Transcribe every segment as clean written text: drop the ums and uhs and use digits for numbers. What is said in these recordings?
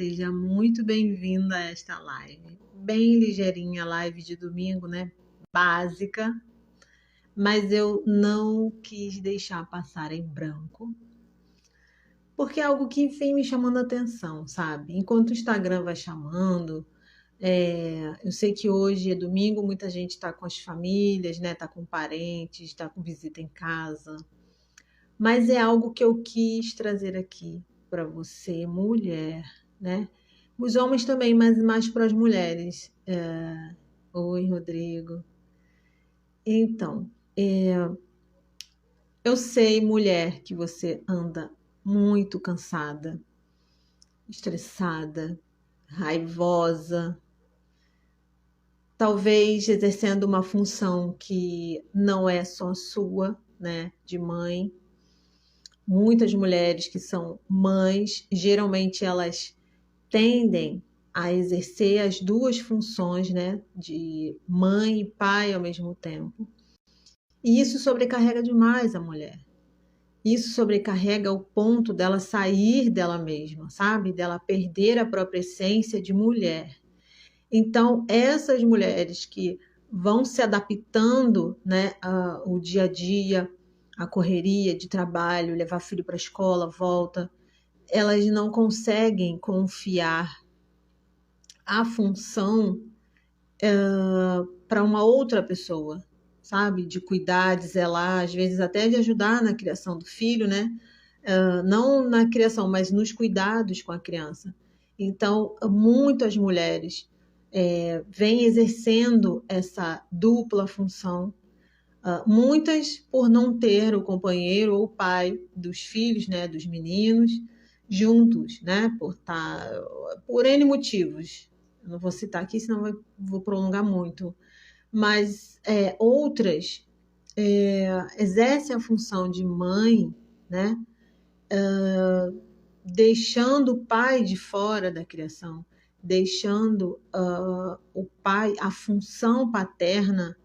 seja muito bem-vinda a esta live. Bem ligeirinha, live de domingo, né? Básica, mas eu não quis deixar passar em branco, porque é algo que vem me chamando a atenção, sabe? Enquanto o Instagram vai chamando, eu sei que hoje é domingo, muita gente está com as famílias, né? Tá com parentes, está com visita em casa, mas é algo que eu quis trazer aqui para você, mulher, né? Os homens também, mas mais para as mulheres. Oi, Rodrigo. Então, eu sei, mulher, que você anda muito cansada, estressada, raivosa, talvez exercendo uma função que não é só sua, né, de mãe. Muitas mulheres que são mães, geralmente elas tendem a exercer as duas funções, né, de mãe e pai ao mesmo tempo. E isso sobrecarrega demais a mulher. Isso sobrecarrega o ponto dela sair dela mesma, sabe? Dela perder a própria essência de mulher. Então, essas mulheres que vão se adaptando, né, ao dia a dia, à correria de trabalho, levar filho para a escola, volta, elas não conseguem confiar a função para uma outra pessoa, sabe? De cuidar, de zelar, às vezes até de ajudar na criação do filho, né? Não na criação, mas nos cuidados com a criança. Então, muitas mulheres vêm exercendo essa dupla função, muitas por não ter o companheiro ou o pai dos filhos, né, dos meninos, juntos, né, por N motivos. Eu não vou citar aqui, senão vou prolongar muito. Mas outras exercem a função de mãe, né, deixando o pai de fora da criação, deixando o pai, a função paterna,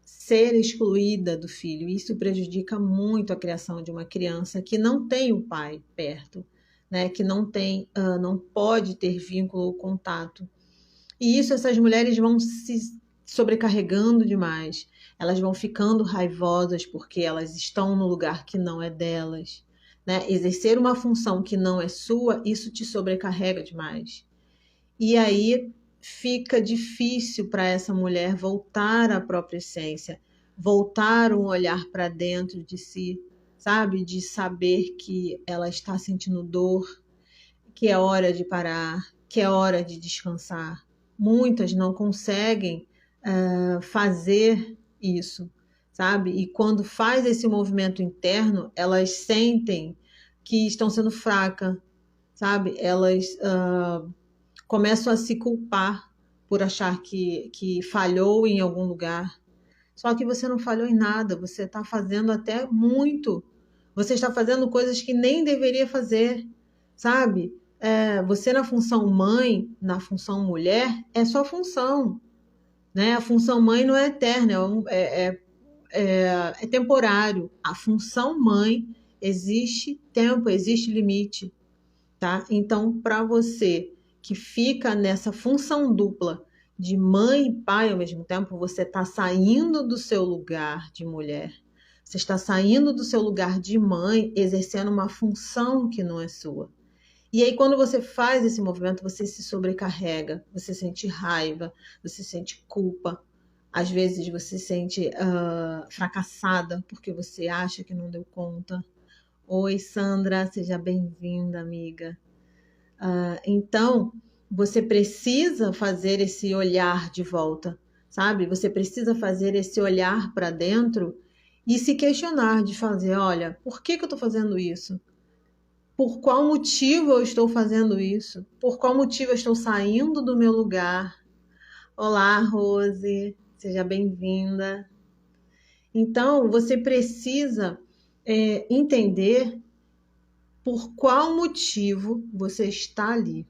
ser excluída do filho. Isso prejudica muito a criação de uma criança que não tem o pai perto, né? Que não pode ter vínculo ou contato. E isso, essas mulheres vão se sobrecarregando demais. Elas vão ficando raivosas porque elas estão no lugar que não é delas, né? Exercer uma função que não é sua, isso te sobrecarrega demais. E aí fica difícil para essa mulher voltar à própria essência, voltar um olhar para dentro de si, sabe? De saber que ela está sentindo dor, que é hora de parar, que é hora de descansar. Muitas não conseguem fazer isso, sabe? E quando faz esse movimento interno, elas sentem que estão sendo fracas, sabe? Elas começam a se culpar por achar que falhou em algum lugar. Só que você não falhou em nada, você está fazendo até muito. Você está fazendo coisas que nem deveria fazer, sabe? Você na função mãe, na função mulher, é sua função, né? A função mãe não é eterna, é temporário. A função mãe existe tempo, existe limite, tá? Então, para você que fica nessa função dupla de mãe e pai ao mesmo tempo, você está saindo do seu lugar de mulher. Você está saindo do seu lugar de mãe, exercendo uma função que não é sua. E aí, quando você faz esse movimento, você se sobrecarrega, você sente raiva, você sente culpa. Às vezes você se sente fracassada porque você acha que não deu conta. Oi, Sandra, seja bem-vinda, amiga. Então, você precisa fazer esse olhar de volta, sabe? Você precisa fazer esse olhar para dentro e se questionar de fazer, olha, por que eu estou fazendo isso? Por qual motivo eu estou fazendo isso? Por qual motivo eu estou saindo do meu lugar? Olá, Rose, seja bem-vinda. Então, você precisa entender por qual motivo você está ali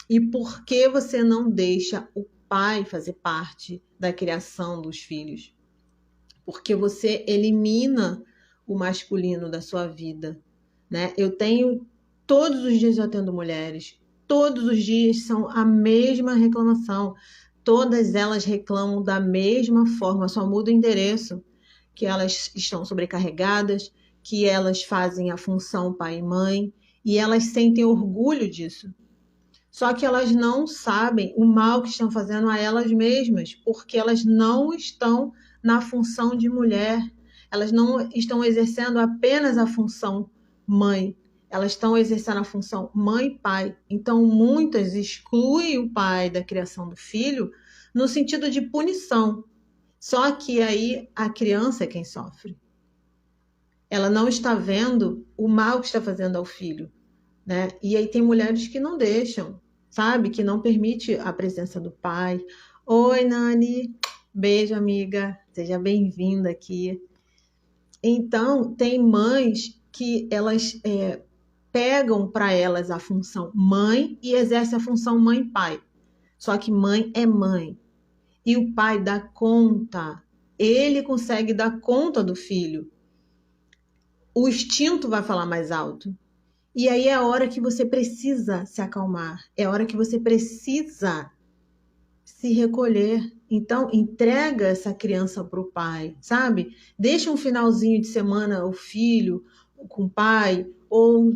e por que você não deixa o pai fazer parte da criação dos filhos. Porque você elimina o masculino da sua vida, né? Todos os dias eu atendo mulheres, todos os dias são a mesma reclamação. Todas elas reclamam da mesma forma, só muda o endereço, que elas estão sobrecarregadas, que elas fazem a função pai e mãe, e elas sentem orgulho disso. Só que elas não sabem o mal que estão fazendo a elas mesmas, porque elas não estão na função de mulher, elas não estão exercendo apenas a função mãe, elas estão exercendo a função mãe e pai. Então, muitas excluem o pai da criação do filho no sentido de punição. Só que aí a criança é quem sofre. Ela não está vendo o mal que está fazendo ao filho, né? E aí tem mulheres que não deixam, sabe? Que não permite a presença do pai. Oi, Nani. Beijo, amiga. Seja bem-vinda aqui. Então, tem mães que elas pegam para elas a função mãe e exercem a função mãe-pai. Só que mãe é mãe. E o pai dá conta. Ele consegue dar conta do filho. O instinto vai falar mais alto. E aí é a hora que você precisa se acalmar. É a hora que você precisa se recolher. Então, entrega essa criança para o pai, sabe? Deixa um finalzinho de semana o filho com o pai, ou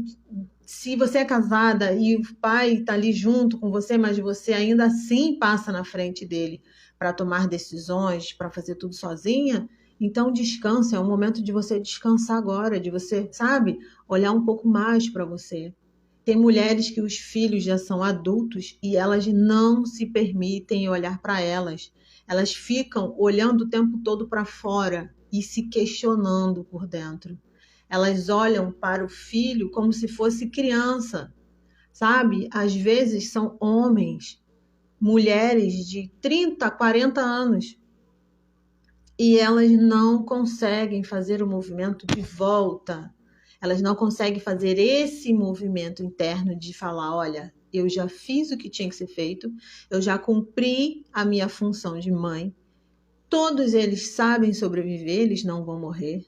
se você é casada e o pai está ali junto com você, mas você ainda assim passa na frente dele para tomar decisões, para fazer tudo sozinha, então descansa, é o momento de você descansar agora, de você, sabe, olhar um pouco mais para você. Tem mulheres que os filhos já são adultos e elas não se permitem olhar para elas. Elas ficam olhando o tempo todo para fora e se questionando por dentro. Elas olham para o filho como se fosse criança, sabe? Às vezes são homens, mulheres de 30, 40 anos. E elas não conseguem fazer o movimento de volta. Elas não conseguem fazer esse movimento interno de falar, olha, eu já fiz o que tinha que ser feito, eu já cumpri a minha função de mãe, todos eles sabem sobreviver, eles não vão morrer.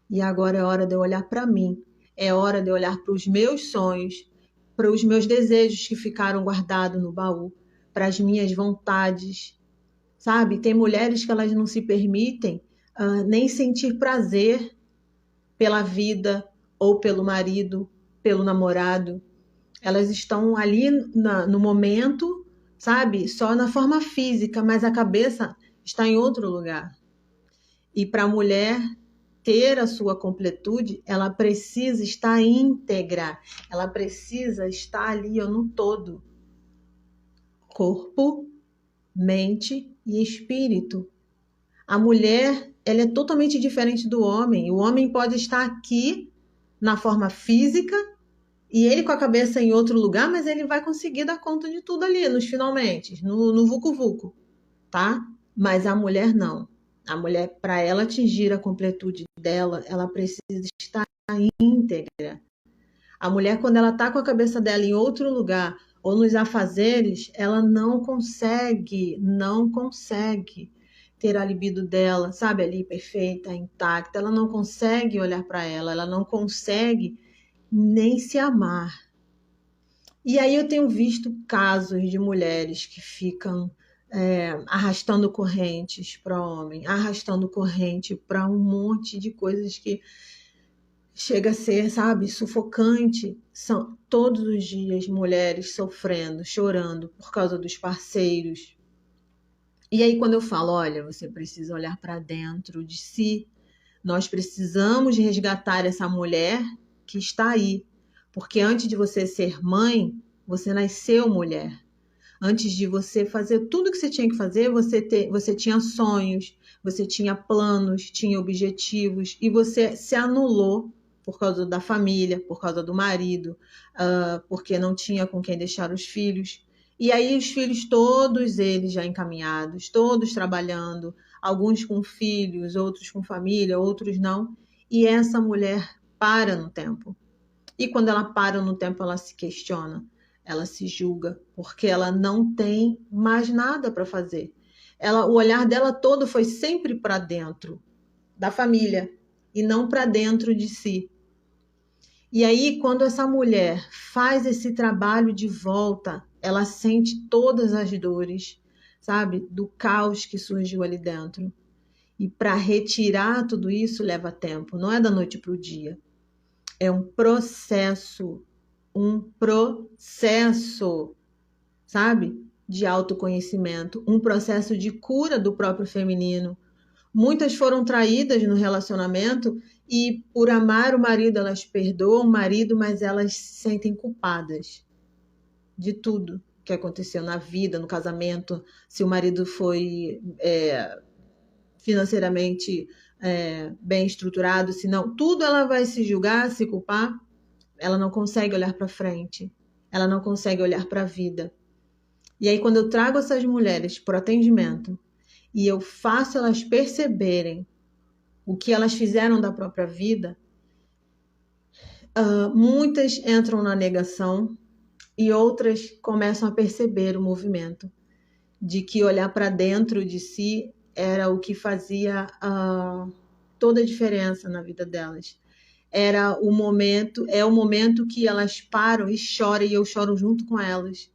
E agora é hora de eu olhar para mim, é hora de eu olhar para os meus sonhos, para os meus desejos que ficaram guardados no baú, para as minhas vontades, sabe? Tem mulheres que elas não se permitem nem sentir prazer pela vida ou pelo marido, pelo namorado. Elas estão ali no momento, sabe? Só na forma física, mas a cabeça está em outro lugar. E para a mulher ter a sua completude, ela precisa estar íntegra, ela precisa estar ali no todo. Corpo, mente e espírito. A mulher, ela é totalmente diferente do homem. O homem pode estar aqui na forma física e ele com a cabeça em outro lugar, mas ele vai conseguir dar conta de tudo ali, nos finalmente, no vucu-vucu, tá? Mas a mulher não. A mulher, para ela atingir a completude dela, ela precisa estar íntegra. A mulher, quando ela está com a cabeça dela em outro lugar ou nos afazeres, ela não consegue ter a libido dela, sabe, ali perfeita, intacta. Ela não consegue olhar para ela não consegue nem se amar. E aí eu tenho visto casos de mulheres que ficam arrastando correntes para homem, arrastando corrente para um monte de coisas que chega a ser, sabe, sufocante. São todos os dias mulheres sofrendo, chorando por causa dos parceiros. E aí quando eu falo, olha, você precisa olhar para dentro de si, nós precisamos resgatar essa mulher que está aí. Porque antes de você ser mãe, você nasceu mulher. Antes de você fazer tudo que você tinha que fazer, você tinha sonhos, você tinha planos, tinha objetivos, e você se anulou por causa da família, por causa do marido, porque não tinha com quem deixar os filhos. E aí os filhos, todos eles já encaminhados, todos trabalhando, alguns com filhos, outros com família, outros não. E essa mulher para no tempo. E quando ela para no tempo, ela se questiona, ela se julga, porque ela não tem mais nada para fazer. O olhar dela todo foi sempre para dentro da família e não para dentro de si. E aí, quando essa mulher faz esse trabalho de volta, ela sente todas as dores, sabe, do caos que surgiu ali dentro. E para retirar tudo isso leva tempo, não é da noite para o dia. É um processo, sabe, de autoconhecimento, um processo de cura do próprio feminino. Muitas foram traídas no relacionamento e, por amar o marido, elas perdoam o marido, mas elas se sentem culpadas de tudo que aconteceu na vida, no casamento, se o marido foi financeiramente bem estruturado, se não, tudo ela vai se julgar, se culpar. Ela não consegue olhar para frente, ela não consegue olhar para a vida. E aí, quando eu trago essas mulheres para o atendimento e eu faço elas perceberem o que elas fizeram da própria vida, muitas entram na negação e outras começam a perceber o movimento de que olhar para dentro de si era o que fazia toda a diferença na vida delas. É o momento que elas param e choram, e eu choro junto com elas,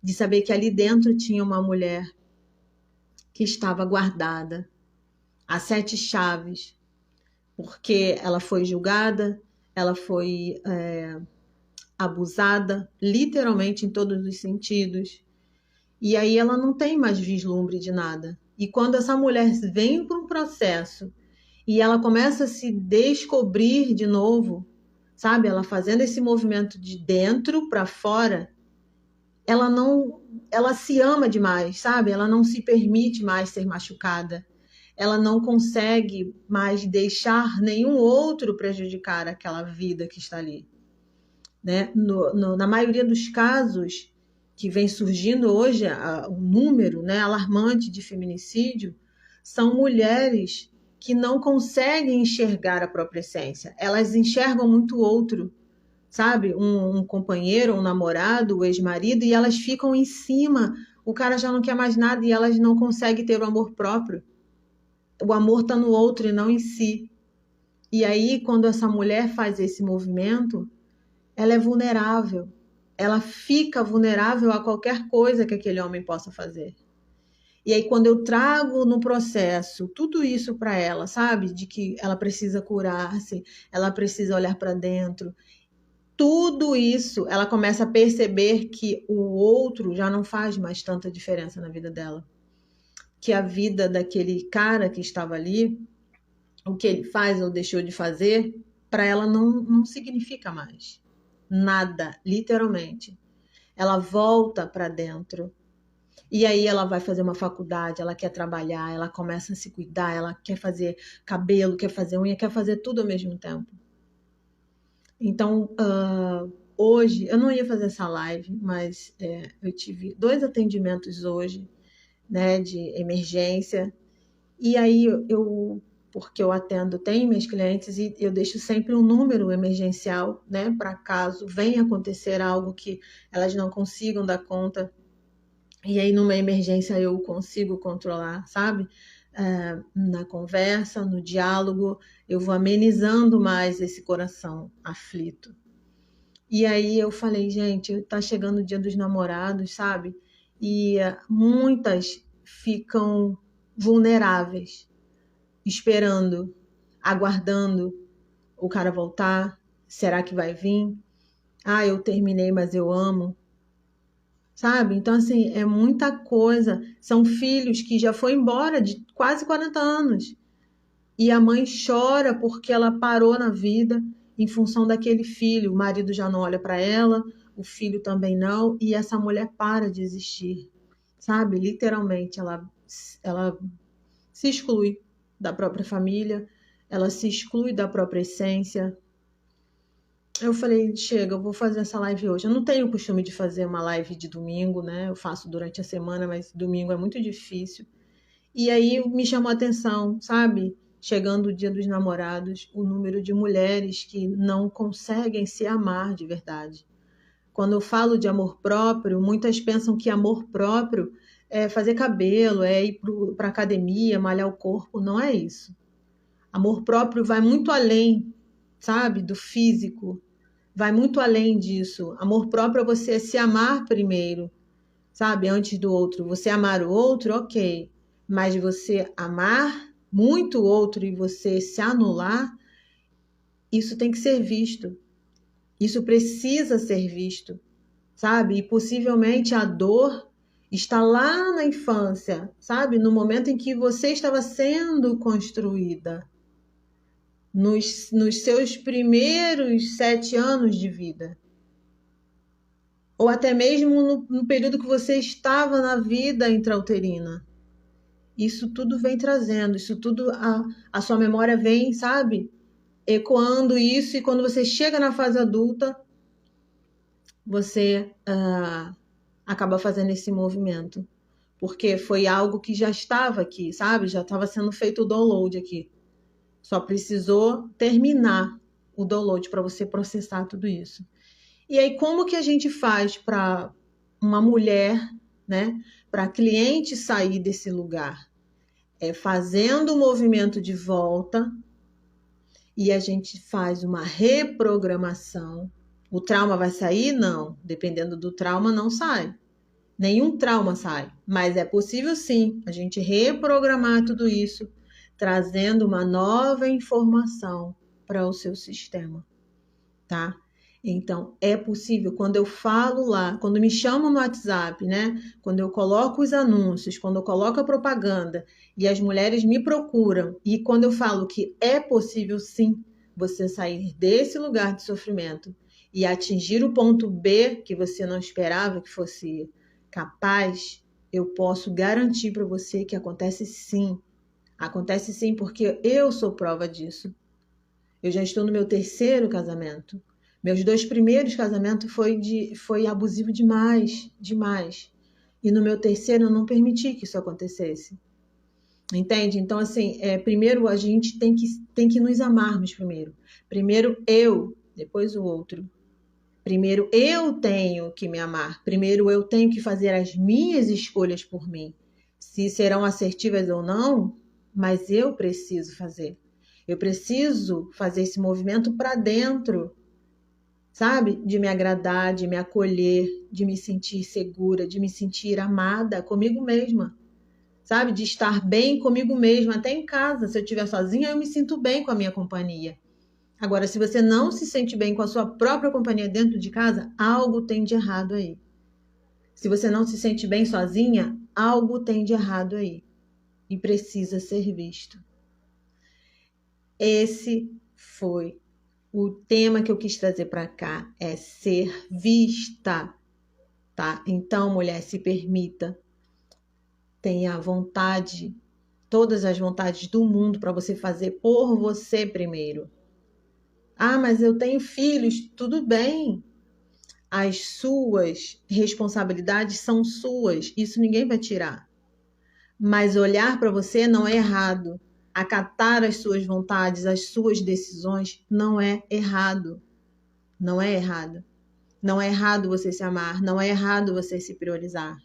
de saber que ali dentro tinha uma mulher que estava guardada a 7 chaves, porque ela foi julgada, ela foi abusada, literalmente em todos os sentidos, e aí ela não tem mais vislumbre de nada. E quando essa mulher vem para um processo e ela começa a se descobrir de novo, sabe? Ela fazendo esse movimento de dentro para fora, ela se ama demais, sabe? Ela não se permite mais ser machucada. Ela não consegue mais deixar nenhum outro prejudicar aquela vida que está ali, né? Na maioria dos casos que vem surgindo hoje, o número, né, alarmante de feminicídio, são mulheres que não conseguem enxergar a própria essência. Elas enxergam muito o outro, sabe? Um companheiro, um namorado, o ex-marido, e elas ficam em cima. O cara já não quer mais nada e elas não conseguem ter o amor próprio. O amor está no outro e não em si. E aí, quando essa mulher faz esse movimento, ela é vulnerável. Ela fica vulnerável a qualquer coisa que aquele homem possa fazer. E aí, quando eu trago no processo tudo isso para ela, sabe? De que ela precisa curar-se, ela precisa olhar para dentro. Tudo isso, ela começa a perceber que o outro já não faz mais tanta diferença na vida dela. Que a vida daquele cara que estava ali, o que ele faz ou deixou de fazer, para ela não significa mais nada, literalmente. Ela volta para dentro. E aí ela vai fazer uma faculdade, ela quer trabalhar, ela começa a se cuidar, ela quer fazer cabelo, quer fazer unha, quer fazer tudo ao mesmo tempo. Então, hoje, eu não ia fazer essa live, mas eu tive 2 atendimentos hoje, né, de emergência. E aí porque eu atendo, tenho minhas clientes e eu deixo sempre um número emergencial, né, para caso venha acontecer algo que elas não consigam dar conta. E aí, numa emergência, eu consigo controlar, sabe? Na conversa, no diálogo, eu vou amenizando mais esse coração aflito. E aí eu falei, gente, tá chegando o Dia dos Namorados, sabe? E muitas ficam vulneráveis, esperando, aguardando o cara voltar. Será que vai vir? Ah, eu terminei, mas eu amo. Sabe? Então, assim, é muita coisa. São filhos que já foi embora de quase 40 anos. E a mãe chora porque ela parou na vida em função daquele filho. O marido já não olha para ela, o filho também não, e essa mulher para de existir. Sabe? Literalmente, ela se exclui da própria família, ela se exclui da própria essência. Eu falei, chega, eu vou fazer essa live hoje. Eu não tenho o costume de fazer uma live de domingo, né? Eu faço durante a semana, mas domingo é muito difícil. E aí me chamou a atenção, sabe? Chegando o Dia dos Namorados, o número de mulheres que não conseguem se amar de verdade. Quando eu falo de amor próprio, muitas pensam que amor próprio é fazer cabelo, é ir para academia, malhar o corpo. Não é isso. Amor próprio vai muito além, sabe? Do físico, vai muito além disso. Amor próprio é você se amar primeiro, sabe? Antes do outro. Você amar o outro, ok. Mas você amar muito o outro e você se anular, isso tem que ser visto. Isso precisa ser visto, sabe? E possivelmente a dor está lá na infância, sabe? No momento em que você estava sendo construída, nos seus primeiros 7 anos de vida. Ou até mesmo no período que você estava na vida intrauterina. Isso tudo vem trazendo, isso tudo, a sua memória vem, sabe? Ecoando isso, e quando você chega na fase adulta, você acaba fazendo esse movimento. Porque foi algo que já estava aqui, sabe? Já estava sendo feito o download aqui. Só precisou terminar o download para você processar tudo isso. E aí, como que a gente faz para uma mulher, né? Para a cliente sair desse lugar? É fazendo o movimento de volta, e a gente faz uma reprogramação. O trauma vai sair? Não. Dependendo do trauma, não sai. Nenhum trauma sai. Mas é possível sim a gente reprogramar tudo isso, trazendo uma nova informação para o seu sistema, tá? Então, é possível, quando eu falo lá, quando me chamam no WhatsApp, né? Quando eu coloco os anúncios, quando eu coloco a propaganda e as mulheres me procuram, e quando eu falo que é possível sim você sair desse lugar de sofrimento e atingir o ponto B que você não esperava que fosse capaz, eu posso garantir para você que acontece sim. Acontece sim, porque eu sou prova disso. Eu já estou no meu 3º casamento. Meus 2 primeiros casamentos foi abusivo demais, demais. E no meu 3º eu não permiti que isso acontecesse. Entende? Então, assim, primeiro a gente tem que nos amarmos primeiro. Primeiro eu, depois o outro. Primeiro eu tenho que me amar. Primeiro eu tenho que fazer as minhas escolhas por mim. Se serão assertivas ou não, mas eu preciso fazer. Eu preciso fazer esse movimento para dentro, sabe? De me agradar, de me acolher, de me sentir segura, de me sentir amada comigo mesma, sabe? De estar bem comigo mesma, até em casa. Se eu estiver sozinha, eu me sinto bem com a minha companhia. Agora, se você não se sente bem com a sua própria companhia dentro de casa, algo tem de errado aí. Se você não se sente bem sozinha, algo tem de errado aí. E precisa ser visto. Esse foi o tema que eu quis trazer para cá, é ser vista, tá? Então, mulher, se permita, tenha vontade, todas as vontades do mundo para você fazer por você primeiro. Ah, mas eu tenho filhos, tudo bem. As suas responsabilidades são suas, isso ninguém vai tirar. Mas olhar para você não é errado. Acatar as suas vontades, as suas decisões, não é errado. Não é errado. Não é errado você se amar, não é errado você se priorizar.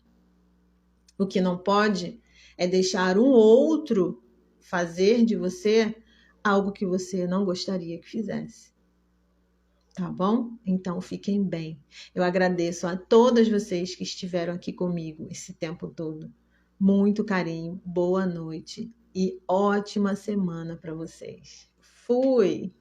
O que não pode é deixar um outro fazer de você algo que você não gostaria que fizesse. Tá bom? Então fiquem bem. Eu agradeço a todas vocês que estiveram aqui comigo esse tempo todo. Muito carinho, boa noite e ótima semana para vocês. Fui!